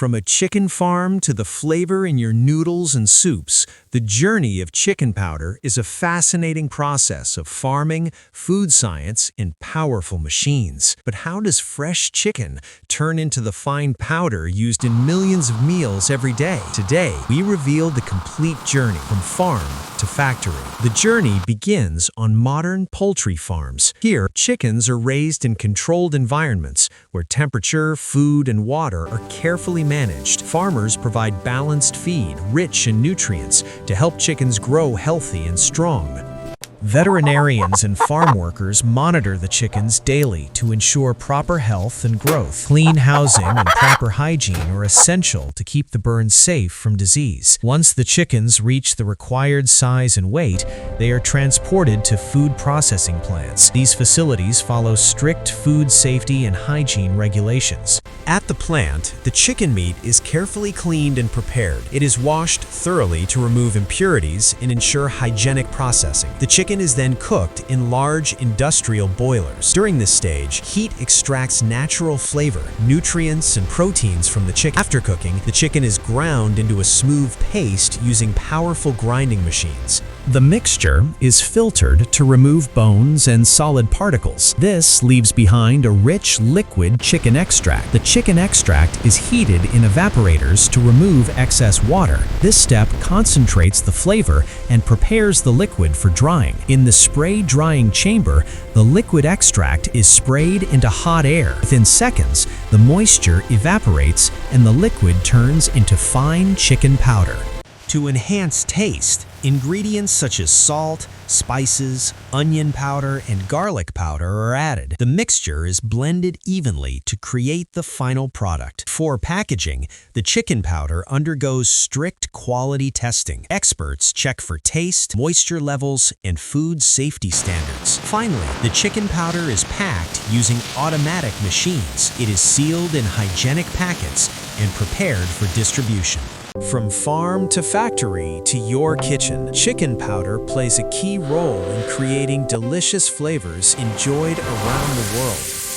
From a chicken farm to the flavor in your noodles and soups, the journey of chicken powder is a fascinating process of farming, food science, and powerful machines. But how does fresh chicken turn into the fine powder used in millions of meals every day? Today, we reveal the complete journey from farm to factory. The journey begins on modern poultry farms. Here, chickens are raised in controlled environments where temperature, food, and water are carefully managed. Farmers provide balanced feed, rich in nutrients, to help chickens grow healthy and strong. Veterinarians and farm workers monitor the chickens daily to ensure proper health and growth. Clean housing and proper hygiene are essential to keep the birds safe from disease. Once the chickens reach the required size and weight, they are transported to food processing plants. These facilities follow strict food safety and hygiene regulations. At the plant, the chicken meat is carefully cleaned and prepared. It is washed thoroughly to remove impurities and ensure hygienic processing. The chicken is then cooked in large industrial boilers. During this stage, heat extracts natural flavor, nutrients, and proteins from the chicken. After cooking, the chicken is ground into a smooth paste using powerful grinding machines. The mixture is filtered to remove bones and solid particles. This leaves behind a rich liquid chicken extract. The chicken extract is heated in evaporators to remove excess water. This step concentrates the flavor and prepares the liquid for drying. In the spray drying chamber, the liquid extract is sprayed into hot air. Within seconds, the moisture evaporates and the liquid turns into fine chicken powder. To enhance taste, ingredients such as salt, spices, onion powder, and garlic powder are added. The mixture is blended evenly to create the final product. For packaging, the chicken powder undergoes strict quality testing. Experts check for taste, moisture levels, and food safety standards. Finally, the chicken powder is packed using automatic machines. It is sealed in hygienic packets and prepared for distribution. From farm to factory to your kitchen, chicken powder plays a key role in creating delicious flavors enjoyed around the world.